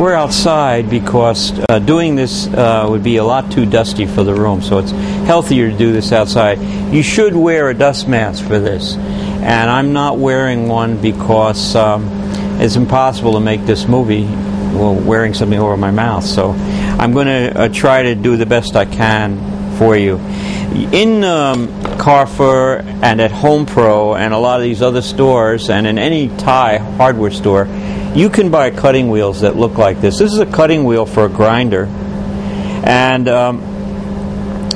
We're outside because doing this would be a lot too dusty for the room, so it's healthier to do this outside. You should wear a dust mask for this, and I'm not wearing one because it's impossible to make this movie while wearing something over my mouth, so I'm going to try to do the best I can for you. In Carrefour and at Home Pro and a lot of these other stores and in any Thai hardware store, you can buy cutting wheels that look like this. This is a cutting wheel for a grinder, and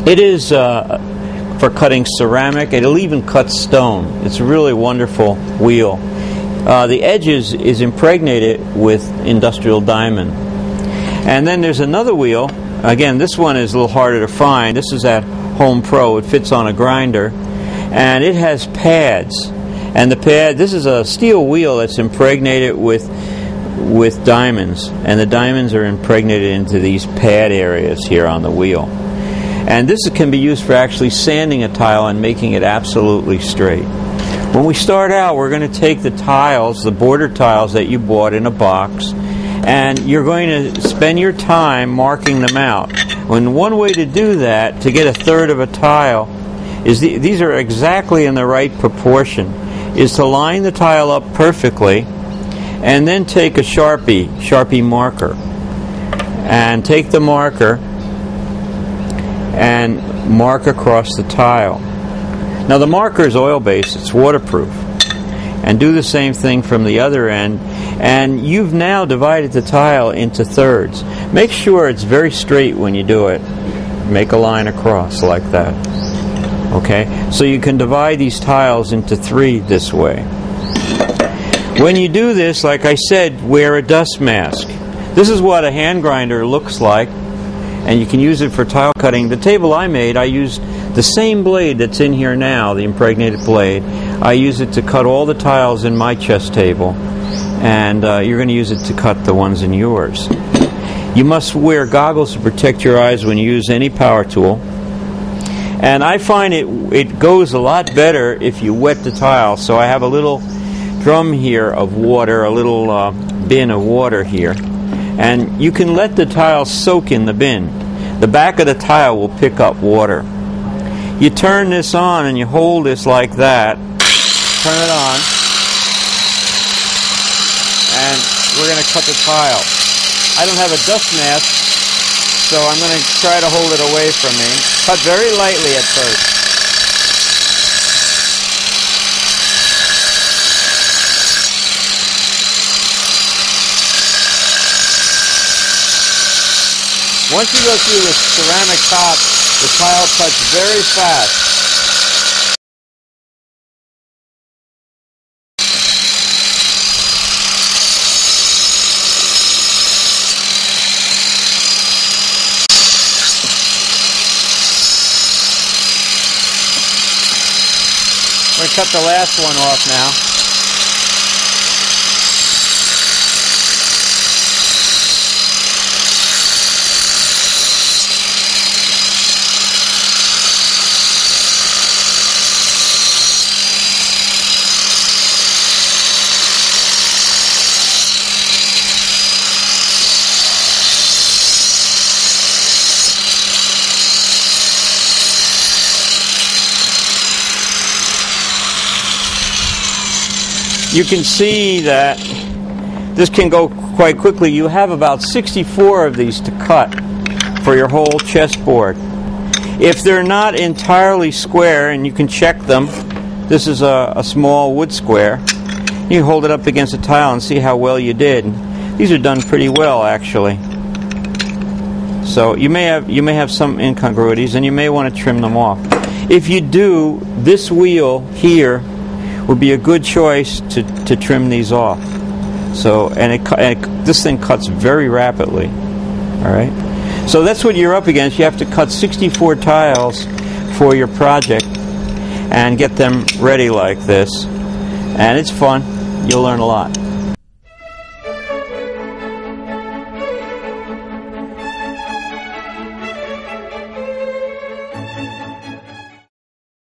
it is for cutting ceramic. It'll even cut stone. It's a really wonderful wheel. The edges is impregnated with industrial diamond. And then there's another wheel. Again, this one is a little harder to find. This is at Home Pro. It fits on a grinder, and it has pads. And the pad, this is a steel wheel that's impregnated with diamonds, and the diamonds are impregnated into these pad areas here on the wheel. And this can be used for actually sanding a tile and making it absolutely straight. When we start out, we're going to take the tiles, the border tiles that you bought in a box, and you're going to spend your time marking them out. And one way to do that, to get a third of a tile, is these are exactly in the right proportion, is to line the tile up perfectly and then take a Sharpie marker, and take the marker and mark across the tile. Now the marker is oil-based, it's waterproof, and do the same thing from the other end, and you've now divided the tile into thirds. Make sure it's very straight when you do it. Make a line across like that. Okay, so you can divide these tiles into 3 this way. When you do this, like I said, wear a dust mask. This is what a hand grinder looks like, and you can use it for tile cutting. The table I made, I used the same blade that's in here now, the impregnated blade. I use it to cut all the tiles in my chess table, and you're going to use it to cut the ones in yours. You must wear goggles to protect your eyes when you use any power tool. And I find it goes a lot better if you wet the tile. So I have a little drum here of water, a little bin of water here. And you can let the tile soak in the bin. The back of the tile will pick up water. You turn this on and you hold this like that. Turn it on. And we're going to cut the tile. I don't have a dust mask, so I'm going to try to hold it away from me. Cut very lightly at first. Once you go through the ceramic top, the tile cuts very fast. We're going to cut the last one off now. You can see that this can go quite quickly. You have about 64 of these to cut for your whole chessboard. If they're not entirely square, and you can check them, this is a small wood square, you hold it up against a tile and see how well you did. These are done pretty well, actually. So you may have some incongruities, and you may want to trim them off. If you do, this wheel here would be a good choice to trim these off. So, and this thing cuts very rapidly. All right. So that's what you're up against. You have to cut 64 tiles for your project and get them ready like this. And it's fun. You'll learn a lot.